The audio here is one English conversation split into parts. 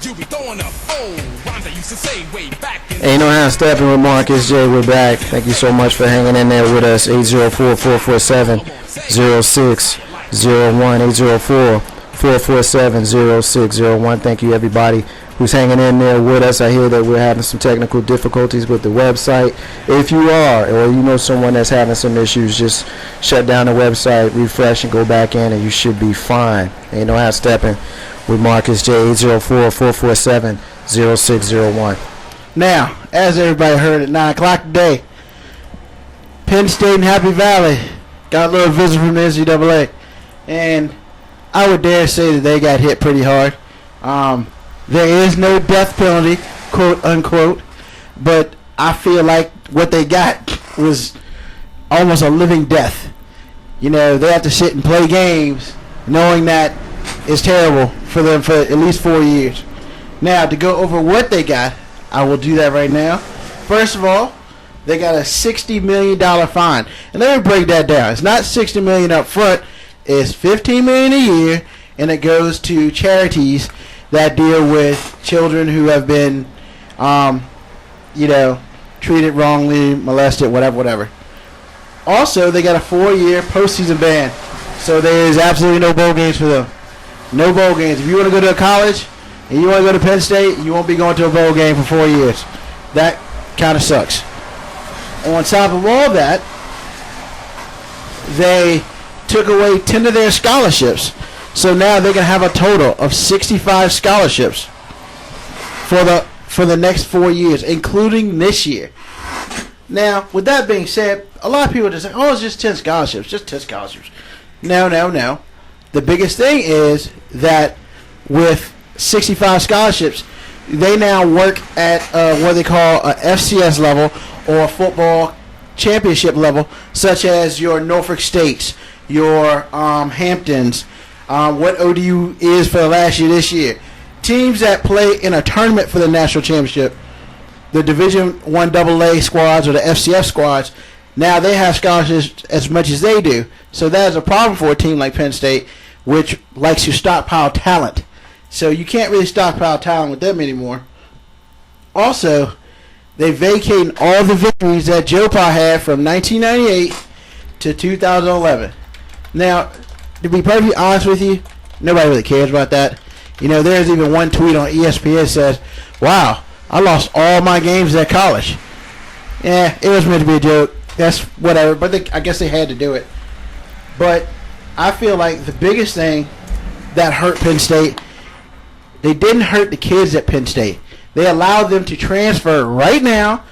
you be throwing up old rhymes I used to say way back in. Hey, you know how Steppin with Marcus J. We're back. Thank you so much for hanging in there with us. 804-447-0601. 804-447-0601. Thank you, everybody who's hanging in there with us. I hear that we're having some technical difficulties with the website. If you are, or you know someone that's having some issues, just shut down the website, refresh, and go back in, and you should be fine. And you know how Steppin with Marcus J. 804-447-0601. Now, as everybody heard at 9 o'clock today, Penn State and Happy Valley got a little visit from the NCAA. And I would dare say that they got hit pretty hard. There is no death penalty, quote unquote, but I feel like what they got was almost a living death. You know, they have to sit and play games knowing that it's terrible for them for at least 4 years. Now, to go over what they got, I will do that right now. First of all, they got a $60 million fine. And let me break that down. It's not $60 million up front. It's $15 million a year, and it goes to charities that deal with children who have been, treated wrongly, molested, whatever. Also, they got a 4-year postseason ban. So there is absolutely no bowl games for them. No bowl games. If you want to go to a college and you want to go to Penn State, you won't be going to a bowl game for 4 years. That kind of sucks. On top of all that, they took away 10 of their scholarships. So now they're going to have a total of 65 scholarships for the next 4 years, including this year. Now, with that being said, a lot of people just say, oh, it's just 10 scholarships, just 10 scholarships. No. The biggest thing is that with 65 scholarships, they now work at what they call a FCS level or football championship level, such as your Norfolk States, your Hamptons, what ODU is for the last year this year. Teams that play in a tournament for the national championship, the Division I AA squads or the FCS squads, now they have scholarships as much as they do. So that is a problem for a team like Penn State, which likes to stockpile talent. So you can't really stockpile talent with them anymore. Also, they vacated all the victories that Joe Pa had from 1998 to 2011. Now, to be perfectly honest with you, nobody really cares about that. You know, there's even one tweet on ESPN that says, wow, I lost all my games at college. Yeah, it was meant to be a joke. That's whatever, but I guess they had to do it. But I feel like the biggest thing that hurt Penn State, they didn't hurt the kids at Penn State. They allowed them to transfer right now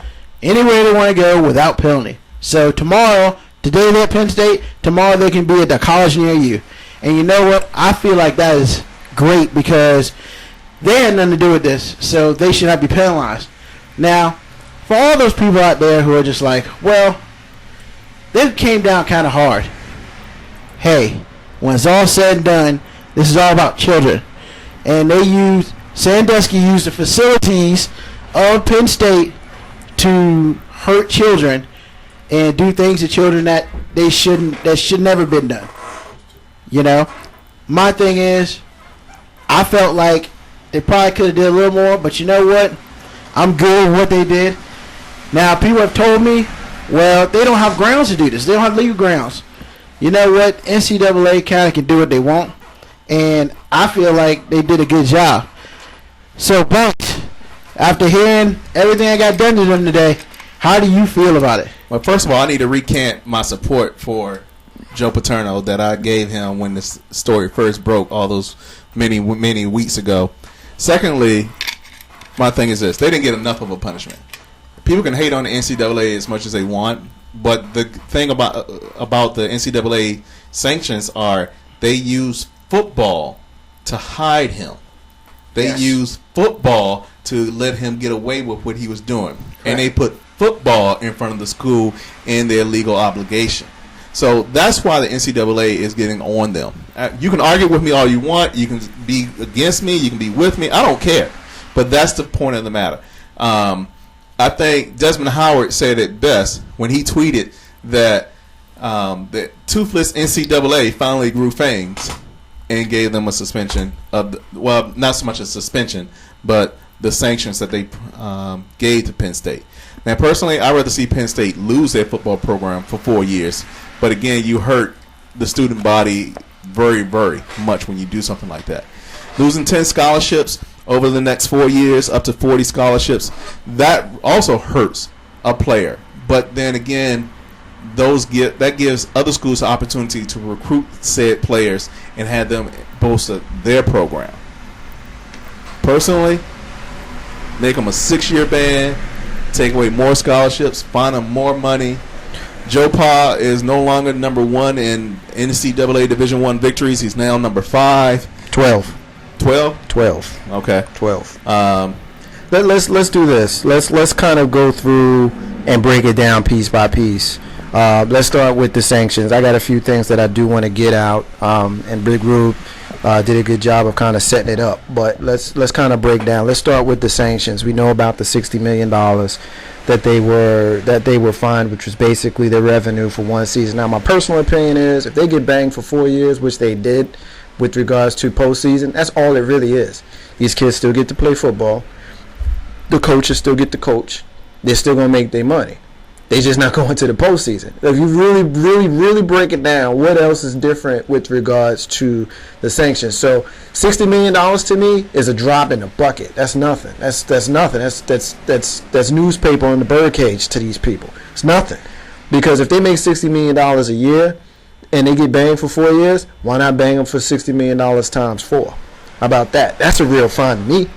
anywhere they want to go without penalty. So tomorrow, today they're at Penn State, tomorrow they can be at the college near you. And you know what? I feel like that is great because they had nothing to do with this, so they should not be penalized. Now, for all those people out there who are just like, well, this came down kind of hard. Hey, when it's all said and done, this is all about children. And Sandusky used the facilities of Penn State to hurt children and do things to children that should never been done. You know, my thing is, I felt like they probably could have did a little more, but you know what? I'm good with what they did. Now, people have told me, well, they don't have grounds to do this. They don't have legal grounds. You know what? NCAA kind of can do what they want, and I feel like they did a good job. So, Banks, after hearing everything I got done to them today, how do you feel about it? Well, first of all, I need to recant my support for Joe Paterno that I gave him when this story first broke all those many weeks ago. Secondly, my thing is this. They didn't get enough of a punishment. People can hate on the NCAA as much as they want, but the thing about the NCAA sanctions are they use football to hide him. They use football to let him get away with what he was doing. Correct. And they put football in front of the school in their legal obligation. So that's why the NCAA is getting on them. You can argue with me all you want. You can be against me. You can be with me. I don't care. But that's the point of the matter. I think Desmond Howard said it best when he tweeted that the toothless NCAA finally grew fangs. and gave them a suspension not so much a suspension, but the sanctions that they gave to Penn State. Now, personally, I'd rather see Penn State lose their football program for 4 years. But again, you hurt the student body very, very much when you do something like that. Losing 10 scholarships over the next 4 years, up to 40 scholarships, that also hurts a player. But then again, that gives other schools the opportunity to recruit said players and have them bolster their program. Personally, make them a 6-year ban, take away more scholarships, find them more money. Joe Pa is no longer number 1 in NCAA Division I victories. He's now number 5. 12. 12? 12. Okay. 12. Let's do this. Let's kind of go through and break it down piece by piece. Let's start with the sanctions. I got a few things that I do want to get out, and Big Rube did a good job of kind of setting it up. But let's kind of break down. Let's start with the sanctions. We know about the $60 million that they were fined, which was basically their revenue for one season. Now, my personal opinion is if they get banged for 4 years, which they did with regards to postseason, that's all it really is. These kids still get to play football. The coaches still get to coach. They're still going to make their money. They just not going to the postseason. If you really, really, really break it down, what else is different with regards to the sanctions? So $60 million to me is a drop in the bucket. That's nothing. That's nothing. That's newspaper in the birdcage to these people. It's nothing. Because if they make $60 million a year and they get banged for 4 years, why not bang them for $60 million times 4? How about that? That's a real fine to me.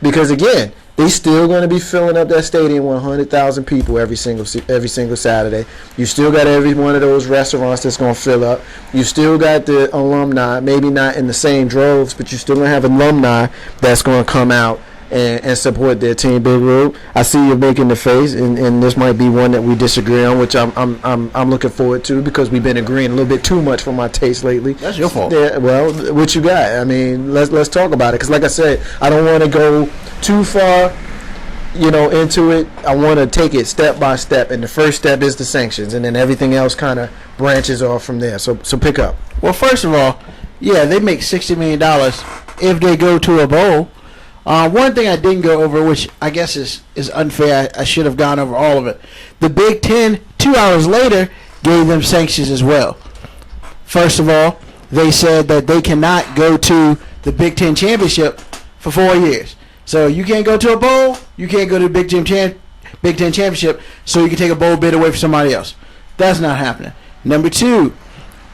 Because again, they still going to be filling up that stadium with 100,000 people every single Saturday. You still got every one of those restaurants that's going to fill up. You still got the alumni, maybe not in the same droves, but you still going to have alumni that's going to come out and support their team. Big Rube, I see you making the face, and this might be one that we disagree on, which I'm looking forward to because we've been agreeing a little bit too much for my taste lately. That's your fault. Yeah, well, what you got? I mean, let's talk about it because, like I said, I don't want to go too far, into it. I want to take it step by step, and the first step is the sanctions, and then everything else kind of branches off from there. So pick up. Well, first of all, yeah, they make $60 million if they go to a bowl. One thing I didn't go over, which I guess is unfair, I should have gone over all of it. The Big Ten, 2 hours later, gave them sanctions as well. First of all, they said that they cannot go to the Big Ten championship for 4 years. So you can't go to a bowl, you can't go to the Big Ten championship, so you can take a bowl bid away from somebody else. That's not happening. Number 2,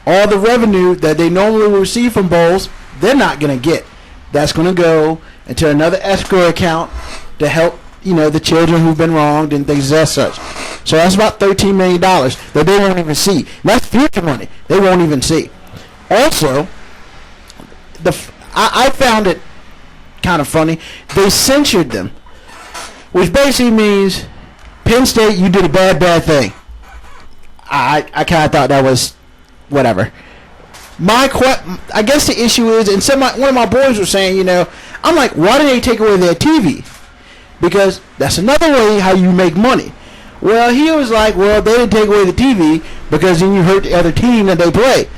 all the revenue that they normally receive from bowls, they're not going to get. That's going to go into another escrow account to help, the children who've been wronged and things as such. So that's about $13 million that they won't even see. That's future money they won't even see. Also, I found it kind of funny. They censured them, which basically means Penn State, you did a bad thing. I kind of thought that was whatever. I guess the issue is, and one of my boys was saying, I'm like, why do they take away their TV? Because that's another way how you make money. Well, he was like, well, they didn't take away the TV because then you hurt the other team that they play.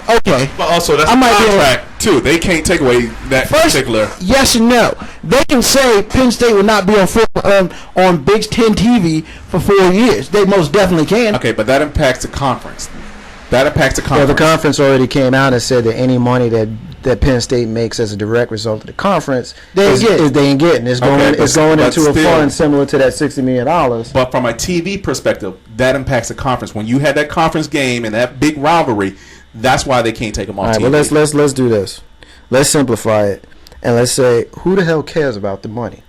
Okay. But also, that's a contract, too. They can't take away that particular. Yes and no. They can say Penn State will not be on Big Ten TV for 4 years. They most definitely can. Okay, but that impacts the conference. Well, the conference already came out and said that any money that Penn State makes as a direct result of the conference they ain't getting. It's going into a fund similar to that $60 million. But from a TV perspective, that impacts the conference. When you had that conference game and that big rivalry, that's why they can't take them on TV. All right, well, let's do this. Let's simplify it, and let's say, who the hell cares about the money?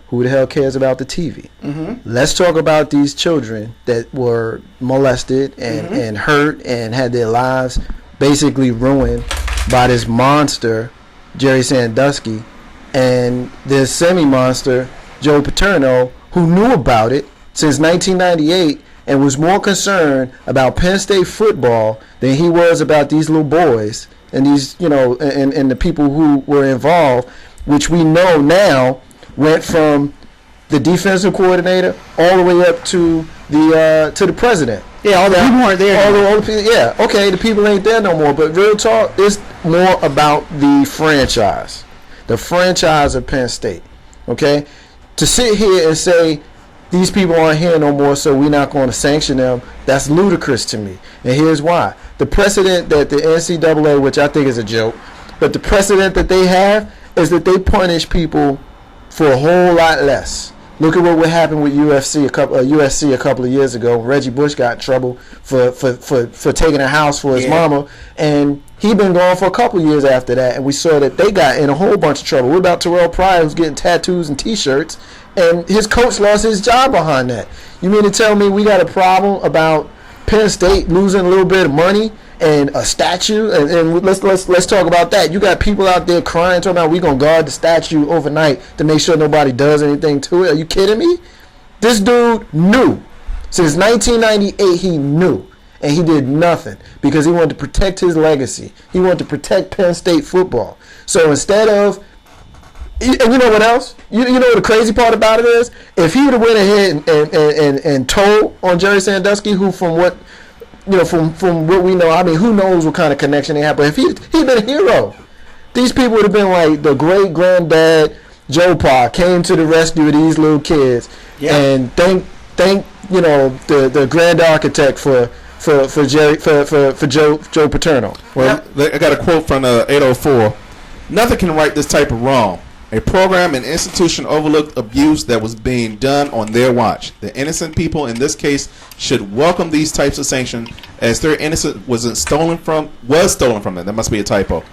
Who the hell cares about the TV? Mm-hmm. Let's talk about these children that were molested and hurt and had their lives basically ruined by this monster, Jerry Sandusky, and this semi-monster, Joe Paterno, who knew about it since 1998 and was more concerned about Penn State football than he was about these little boys and these, and the people who were involved, which we know now went from the defensive coordinator all the way up to the president. Yeah, all the people weren't there. All the people, yeah, okay, the people ain't there no more. But real talk, it's more about the franchise of Penn State. Okay, to sit here and say these people aren't here no more, so we're not going to sanction them, that's ludicrous to me. And here's why: the precedent that the NCAA, which I think is a joke, but the precedent that they have is that they punish people for a whole lot less. Look at what happened with USC a couple of years ago. Reggie Bush got in trouble for taking a house for his mama, and he been gone for a couple of years after that. And we saw that they got in a whole bunch of trouble. What about Terrell Pryor, who's getting tattoos and T-shirts, and his coach lost his job behind that? You mean to tell me we got a problem about Penn State losing a little bit of money and a statue? And let's talk about that. You got people out there crying, talking about we gonna guard the statue overnight to make sure nobody does anything to it. Are you kidding me? This dude knew. Since 1998, he knew. And he did nothing because he wanted to protect his legacy. He wanted to protect Penn State football. So instead of, and you know what else? You know what the crazy part about it is? If he would have went ahead and told on Jerry Sandusky, who from what we know, I mean, who knows what kind of connection they have, but if he'd been a hero, these people would have been like the great granddad Joe Pa came to the rescue of these little kids, and thank the grand architect for Joe Paterno. Well, I got a quote from 804. Nothing can right this type of wrong. A program and institution overlooked abuse that was being done on their watch. The innocent people in this case should welcome these types of sanctions, as their innocence was stolen from them. That must be a typo.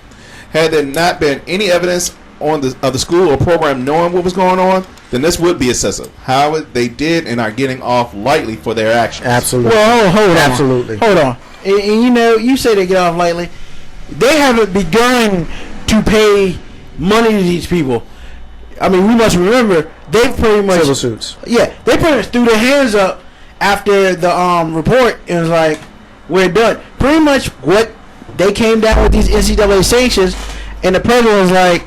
Had there not been any evidence of the school or program knowing what was going on, then this would be excessive. However, they did and are getting off lightly for their actions. Absolutely. Well, hold on. Absolutely. Hold on. And, you say they get off lightly. They haven't begun to pay money to these people. I mean, we must remember they pretty much civil suits. Yeah, they pretty much threw their hands up after the report and was like, "We're done." Pretty much what they came down with these NCAA sanctions, and the president was like,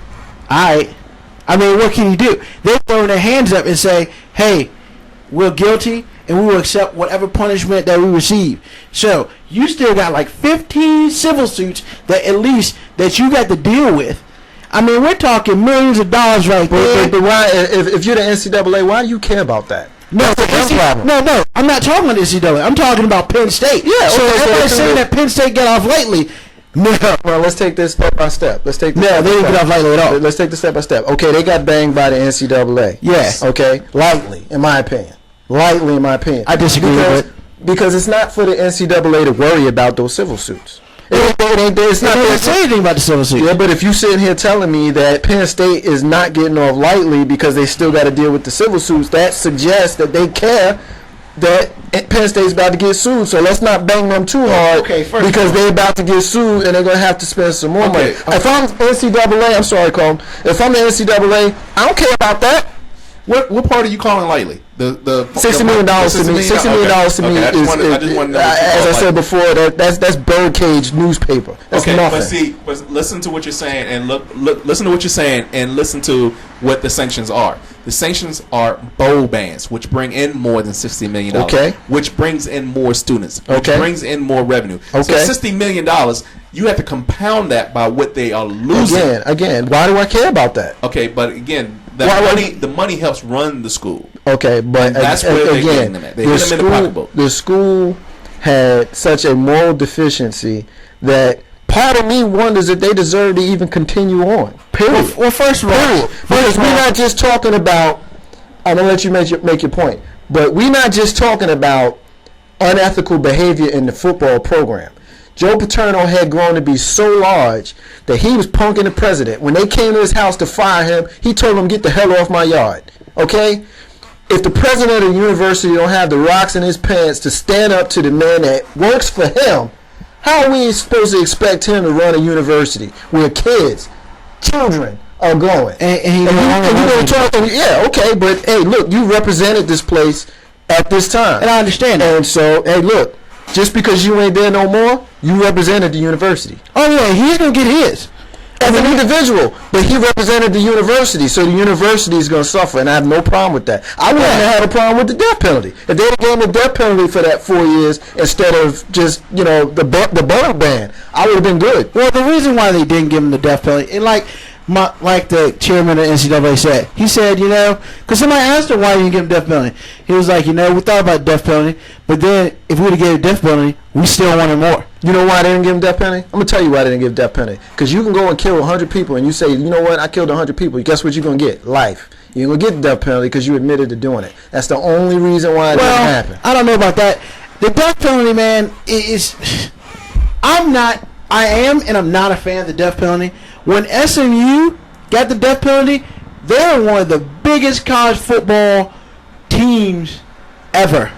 "All right." I mean, what can you do? They're throwing their hands up and say, "Hey, we're guilty, and we will accept whatever punishment that we receive." So you still got like 15 civil suits that you got to deal with. I mean, we're talking millions of dollars right there. But why, if you're the NCAA, why do you care about that? No, I'm not talking about the NCAA. I'm talking about Penn State. Yeah, so everybody's saying that Penn State got off lightly. No. Well, let's take this step by step. They didn't get off lightly at all. Let's take this step by step. Okay, they got banged by the NCAA. Yes. Okay, lightly, in my opinion. I disagree with it. Because it's not for the NCAA to worry about those civil suits. It's not going to say anything about the civil suit. Yeah, but if you sitting here telling me that Penn State is not getting off lightly because they still got to deal with the civil suits, that suggests that they care that Penn State's about to get sued. So let's not bang them too hard because they're about to get sued and they're going to have to spend some more money. If I'm NCAA, I'm sorry, Colin. If I'm the NCAA, I don't care about that. What part are you calling lightly? The $60 million to me. $60 million to me is, as I said before, that's birdcage newspaper. That's nothing. But listen to what you're saying and listen to what you're saying and listen to what the sanctions are. The sanctions are bowl bans, which bring in more than $60 million. Okay. Which brings in more students. Which brings in more revenue. Okay. So $60 million, you have to compound that by what they are losing. Again, why do I care about that? Okay, but again, the money helps run the school. Okay, but and that's where they're getting them at. They hit them in the pocketbook. The school had such a moral deficiency that part of me wonders if they deserve to even continue on. Period. Well, first of all, because we're not just talking about. I'm gonna let you make your point, but we're not just talking about unethical behavior in the football program. Joe Paterno had grown to be so large that he was punking the president. When they came to his house to fire him, he told them, "Get the hell off my yard." Okay? If the president of the university don't have the rocks in his pants to stand up to the man that works for him, how are we supposed to expect him to run a university where children are going? And you going to talk? Yeah, okay, but hey, look, you represented this place at this time, and I understand that. And so, hey, look. Just because you ain't there no more, you represented the university. Oh yeah, he's gonna get his. as an individual, but he represented the university, so the university is going to suffer, and I have no problem with that. I wouldn't have had a problem with the death penalty. If they had given the death penalty for that 4 years instead of just, the borough ban, I would have been good. Well, the reason why they didn't give him the death penalty, and like the chairman of the NCAA said, he said, because somebody asked him why he didn't give him death penalty. He was like, we thought about death penalty, but then if we would have given death penalty, we still wanted more. You know why they didn't give him death penalty? I'm going to tell you why they didn't give death penalty. Because you can go and kill 100 people, and you say, you know what, I killed 100 people. Guess what you're going to get? Life. You're going to get the death penalty because you admitted to doing it. That's the only reason why it didn't happen. I don't know about that. The death penalty, man, I'm not a fan of the death penalty. When SMU got the death penalty, they're one of the biggest college football teams ever.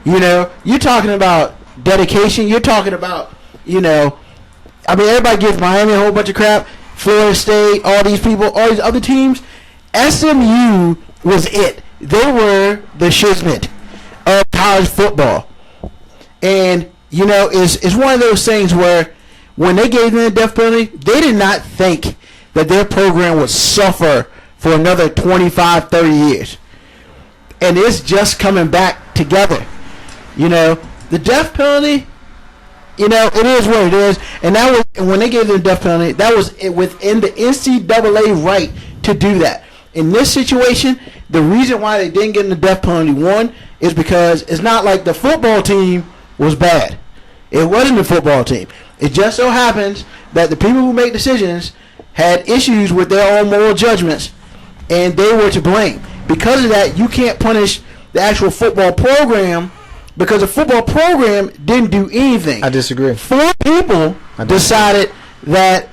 You're talking about dedication. You're talking about, everybody gives Miami a whole bunch of crap. Florida State, all these people, all these other teams. SMU was it. They were the shiznit of college football. And, it's one of those things where when they gave them the death penalty, they did not think that their program would suffer for another 25, 30 years. And it's just coming back together. The death penalty, it is what it is. And that was, when they gave them the death penalty, that was within the NCAA right to do that. In this situation, the reason why they didn't get them the death penalty, one, is because it's not like the football team was bad. It wasn't the football team. It just so happens that the people who make decisions had issues with their own moral judgments, and they were to blame. Because of that, you can't punish the actual football program because the football program didn't do anything. I disagree. 4 people decided that,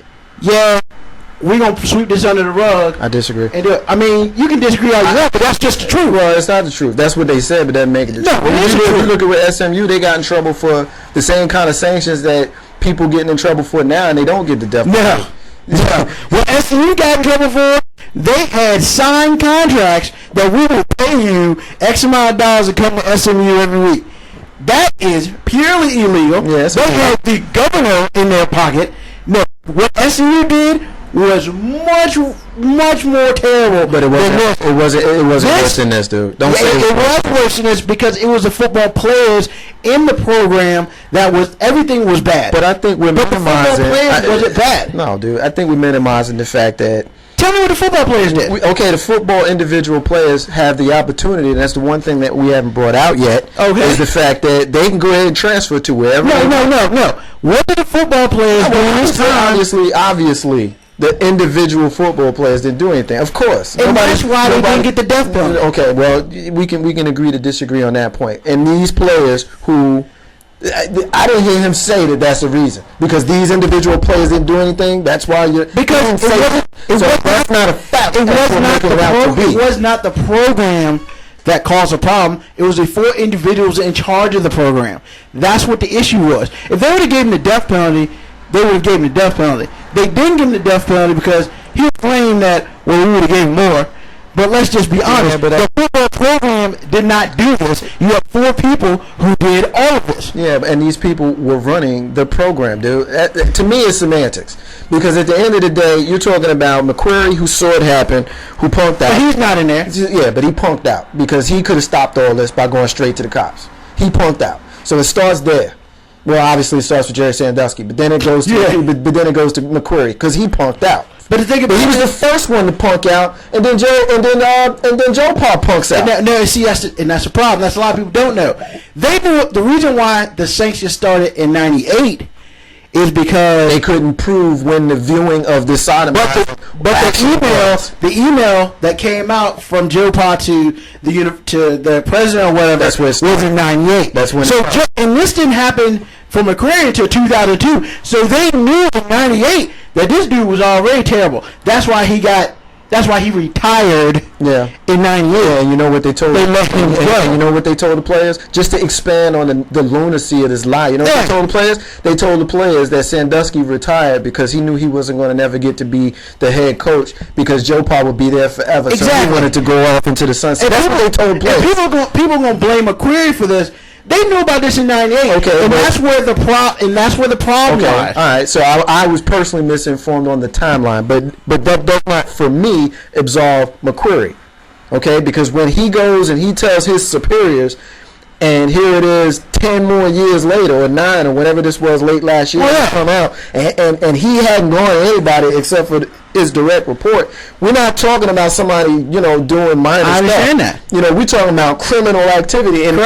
we're going to sweep this under the rug. I disagree. And do it. You can disagree all you want, but that's just the truth. Well, it's not the truth. That's what they said, but that doesn't make it the truth. If you look at with SMU, they got in trouble for the same kind of sanctions that people getting in trouble for now, and they don't get the death penalty. No. What SMU got in trouble for, they had signed contracts that we will pay you X amount of dollars to come to SMU every week. That is purely illegal. Yes, they had the governor in their pocket. No, what SMU did was much more terrible. But it wasn't worse than this, dude. Don't say it was worse than this because it was the football players in the program everything was bad. But I think we're minimizing. The football players wasn't bad. No, dude. I think we're minimizing the fact that. Tell me what the football players did. The football individual players have the opportunity, and that's the one thing that we haven't brought out yet. Okay. Is the fact that they can go ahead and transfer to wherever. No. What did the football players do this time? Obviously. The individual football players didn't do anything. Of course. And that's why they didn't get the death penalty. Okay, well, we can agree to disagree on that point. And these players who... I didn't hear him say that that's the reason. Because these individual players didn't do anything, that's why you're... Because that's not a fact. It was not the program that caused a problem. It was the 4 individuals in charge of the program. That's what the issue was. If they would have given him the death penalty, they would have given him the death penalty. They didn't give him the death penalty because he claimed that, we would have given him more. But let's just be honest. The football program did not do this. You have 4 people who did all of this. Yeah, and these people were running the program, dude. To me, it's semantics. Because at the end of the day, you're talking about McQuarrie, who saw it happen, who punked out. But he's not in there. Yeah, but he punked out because he could have stopped all this by going straight to the cops. He punked out. So it starts there. Well, obviously it starts with Jerry Sandusky, but then it goes to McQuarrie because he punked out. But the thing about he was the first one to punk out, and then Joe Paul punks out. That's the problem. That's a lot of people don't know. They knew the reason why the sanctions started in '98 is because they couldn't prove when the viewing of the sodomy. But the email that came out from Joe Pa to the president or whatever was in '98. That's when. And this didn't happen for McQuarrie until 2002. So they knew in '98 that this dude was already terrible. That's why he retired. Yeah. In '98. Yeah, and you know what they told? They let him go. You know what they told the players? Just to expand on the lunacy of this lie. You know what they told the players? They told the players that Sandusky retired because he knew he wasn't going to never get to be the head coach because Joe Pa would be there forever. Exactly. So he wanted to go off into the sunset. That's what they told players. People going to blame McQuarrie for this. They knew about this in '98. Okay, and but- that's where the problem Okay, lies. all right. So I was personally misinformed on the timeline, but that does not, for me, absolve McQuarrie. Okay, because when he goes and he tells his superiors, and here it is 10 more years later, or 9, or whatever this was late last year, to come out, and he hadn't gone to anybody except for his direct report. We're not talking about somebody, doing minor stuff. I understand that. We're talking about criminal activity, and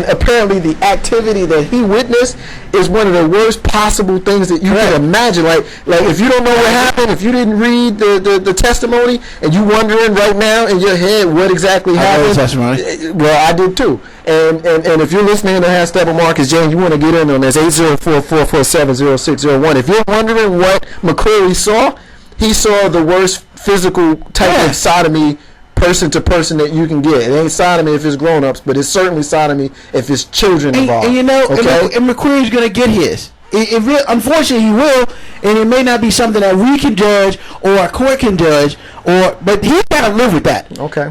apparently the activity that he witnessed is one of the worst possible things that you can imagine. Like if you don't know what happened, if you didn't read the testimony, and you wondering right now in your head what exactly happened. I read the testimony. Well, I did too. And if you're listening to Steppin Marcus James, you want to get in on this, 804-447-0601. If you're wondering what McQuarrie saw, he saw the worst physical type of sodomy person to person that you can get. It ain't sodomy if it's grown-ups, but it's certainly sodomy if it's children involved. And McQuarrie's going to get his. Unfortunately, he will, and it may not be something that we can judge or a court can judge, but he's got to live with that. Okay.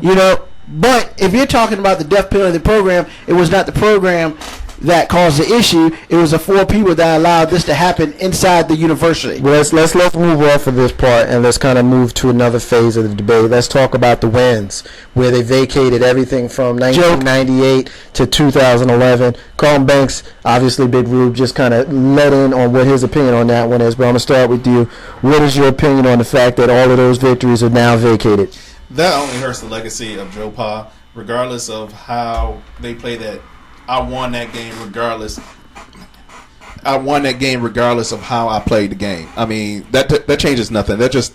But if you're talking about the death penalty program, it was not the program that caused the issue. It was the 4 people that allowed this to happen inside the university. Well, let's move off of this part, and let's kind of move to another phase of the debate. Let's talk about the wins, where they vacated everything from 1998 to 2011. Carlton Banks, obviously Big Rube, just kind of let in on what his opinion on that one is. But I'm going to start with you. What is your opinion on the fact that all of those victories are now vacated? That only hurts the legacy of Joe Pa, regardless of how they play that. I won that game regardless of how I played the game. I mean, that changes nothing. That just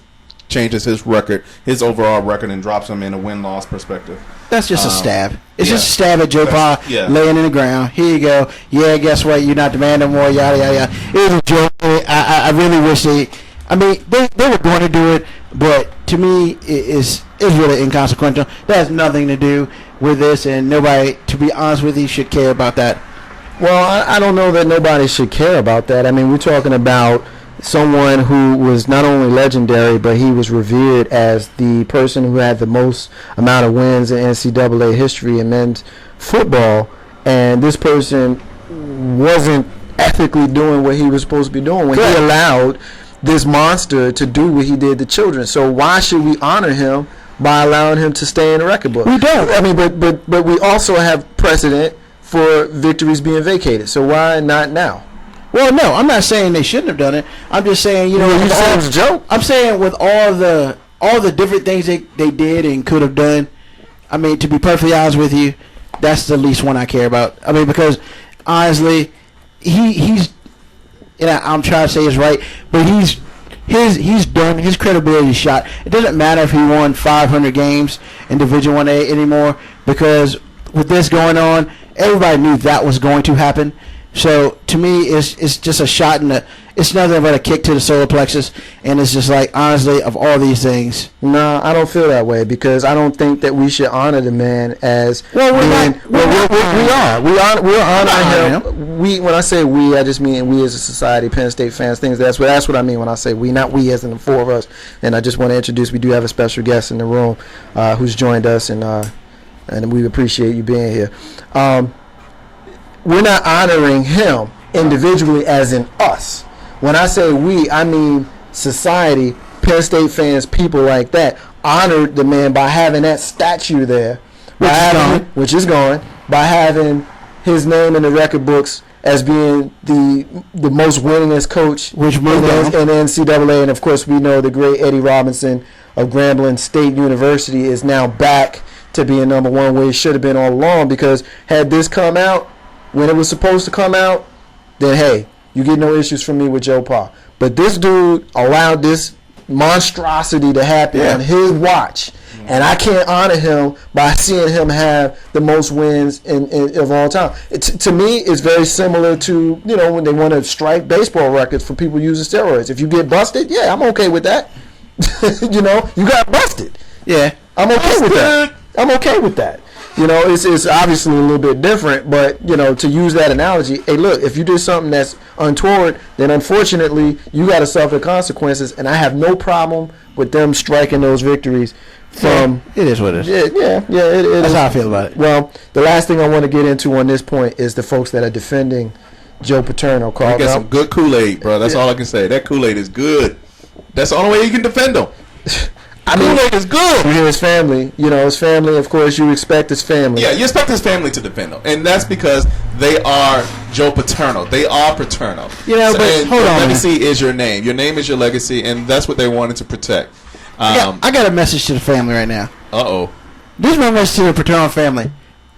changes his record, his overall record, and drops him in a win-loss perspective. That's just a stab. It's just a stab at Joe Pa laying in the ground. Here you go. Yeah, guess what? You're not the man no more. Yada, yada, yada. It was a joke. I really wish they were going to do it, but to me, it's really inconsequential. That has nothing to do with this, and nobody, to be honest with you, should care about that. Well, I don't know that nobody should care about that. I mean, we're talking about someone who was not only legendary, but he was revered as the person who had the most amount of wins in NCAA history in men's football, and this person wasn't ethically doing what he was supposed to be doing when he allowed this monster to do what he did to children. So why should we honor him by allowing him to stay in the record book? We don't. I mean, but we also have precedent for victories being vacated. So why not now? Well, no, I'm not saying they shouldn't have done it. I'm just saying, you said it was a joke. I'm saying with all the different things they did and could have done. I mean, to be perfectly honest with you, that's the least one I care about. I mean, because honestly, he's. And I'm trying to say it's right, but he's done. His credibility is shot. It doesn't matter if he won 500 games in Division 1A anymore, because with this going on, everybody knew that was going to happen. So to me, it's just a shot in the. It's nothing but a kick to the solar plexus, and it's just like, honestly, of all these things. No, I don't feel that way, because I don't think that we should honor the man as. Well, we are. We're honoring him. We, when I say we, I just mean we as a society, Penn State fans, things. That's what I mean when I say we, not we as in the 4 of us. And I just want to introduce. We do have a special guest in the room who's joined us, and we appreciate you being here. We're not honoring him individually as in us. When I say we, I mean society, Penn State fans, people like that, honored the man by having that statue there, which is gone, by having his name in the record books as being the most winningest coach in the NCAA. And, of course, we know the great Eddie Robinson of Grambling State University is now back to being number 1, where he should have been all along, because had this come out when it was supposed to come out, then, hey, you get no issues from me with Joe Pa. But this dude allowed this monstrosity to happen on his watch, and I can't honor him by seeing him have the most wins of all time. To me, it's very similar to, when they want to strike baseball records for people using steroids. If you get busted, yeah, I'm okay with that. You got busted. Yeah. I'm okay with that. You know, it's obviously a little bit different, but, you know, to use that analogy, hey, look, if you did something that's untoward, then unfortunately you got to suffer the consequences, and I have no problem with them striking those victories from... It is what it is. Yeah, it That's is. how I feel about it. Well, the last thing I want to get into on this point is the folks that are defending Joe Paterno. You got some good Kool-Aid, bro. That's all I can say. That Kool-Aid is good. That's the only way you can defend him. I mean, Kool-Aid is good. You hear his family. You know, his family, of course, you expect his family. Yeah, you expect his family to defend him. And that's because they are Joe Paterno. They are Paterno. You know, but hold on. Legacy is your name. Your name is your legacy, and that's what they wanted to protect. I got a message to the family right now. Uh-oh. This is my message to the Paterno family.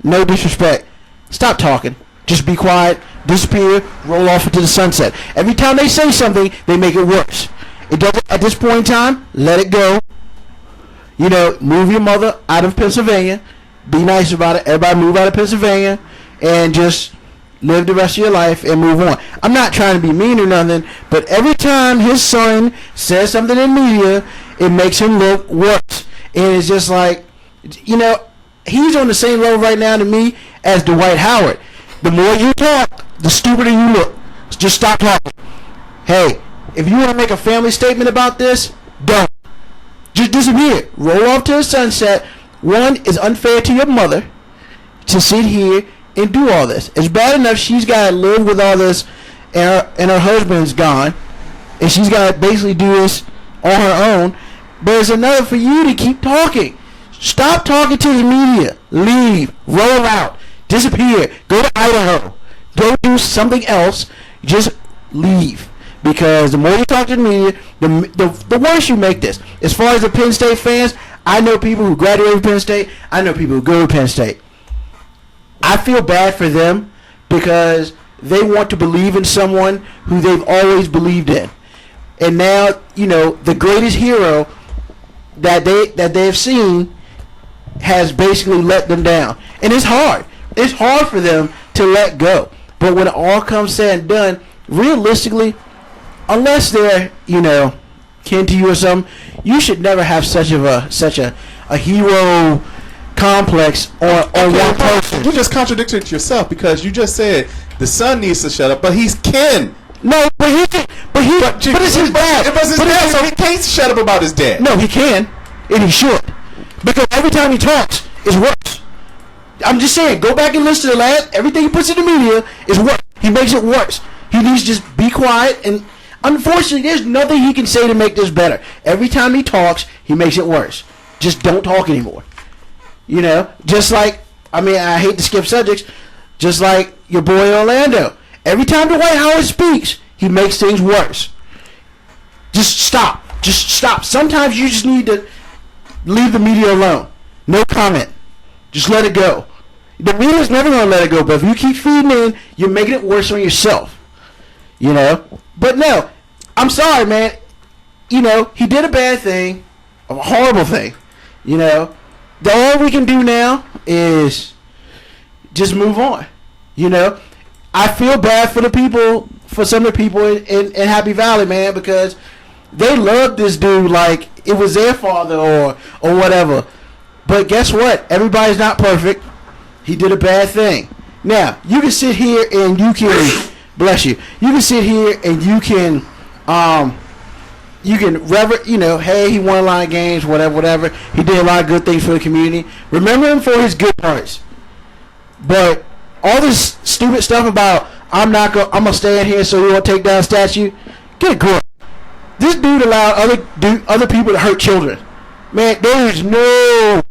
No disrespect. Stop talking. Just be quiet, disappear, roll off into the sunset. Every time they say something, they make it worse. It doesn't. At this point in time, let it go. You know, move your mother out of Pennsylvania. Be nice about it. Everybody move out of Pennsylvania and just live the rest of your life and move on. I'm not trying to be mean or nothing, but every time his son says something in media, it makes him look worse. And it's just like, you know, he's on the same level right now to me as Dwight Howard. The more you talk, the stupider you look. Just stop talking. Hey, if you want to make a family statement about this, don't. Just disappear. Roll off to the sunset. One, is unfair to your mother to sit here and do all this. It's bad enough she's got to live with all this and her husband's gone. And she's got to basically do this on her own. But it's another for you to keep talking. Stop talking to the media. Leave. Roll out. Disappear. Go to Idaho. Go do something else. Just leave. Because the more you talk to the media, the worse you make this. As far as the Penn State fans, I know people who graduated from Penn State. I know people who go to Penn State. I feel bad for them because they want to believe in someone who they've always believed in. And now, you know, the greatest hero that they have seen has basically let them down. And it's hard. It's hard for them to let go. But when it all comes said and done, realistically, unless they're, you know, kin to you or something, you should never have such a hero complex on one person. You just contradicted yourself because you just said the son needs to shut up, but he's kin. No, but it's his dad. It was his dad, so he can't shut up about his dad. No, he can, and he should, because every time he talks, it's worse. I'm just saying, go back and listen to the last. Everything he puts in the media is worse. He makes it worse. He needs to just be quiet, and unfortunately, there's nothing he can say to make this better. Every time he talks, he makes it worse. Just don't talk anymore. You know, just like, I mean, I hate to skip subjects, just like your boy Orlando. Every time Dwight Howard speaks, he makes things worse. Just stop. Just stop. Sometimes you just need to leave the media alone. No comment. Just let it go. The media's never going to let it go, but if you keep feeding in, you're making it worse on yourself. You know? But no, I'm sorry, man. You know, he did a bad thing, a horrible thing. You know? All we can do now is just move on. You know? I feel bad for the people, for some of the people in Happy Valley, man, because they loved this dude like it was their father or whatever. But guess what? Everybody's not perfect. He did a bad thing. Now, you can sit here and you can, bless you, you can sit here and you can you know, hey, he won a lot of games, whatever. He did a lot of good things for the community. Remember him for his good parts. But all this stupid stuff about I'm gonna stay in here so we won't take down a statue. Get a grip. This dude allowed other people to hurt children. Man, there's no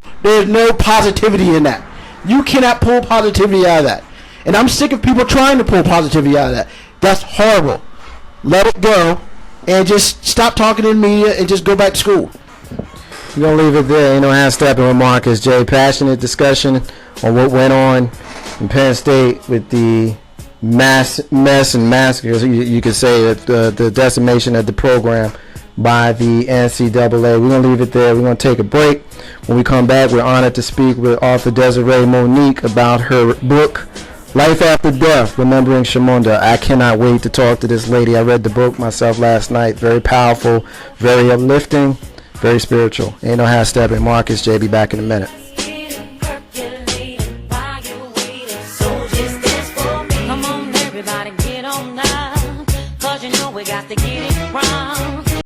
positivity in that. You cannot pull positivity out of that. And I'm sick of people trying to pull positivity out of that. That's horrible. Let it go and just stop talking in the media and just go back to school. We're going to leave it there. You know, have Steppin with Marcus J. Passionate discussion on what went on in Penn State with the mess and massacres. You could say that the decimation of the program by the NCAA. We're going to leave it there. We're going to take a break. When we come back, we're honored to speak with author Desiree Monique about her book, Life After Death, Remembering Shamonda. I cannot wait to talk to this lady. I read the book myself last night. Very powerful, very uplifting, very spiritual. Ain't no half stepping. Marcus J. Be back in a minute. got to get it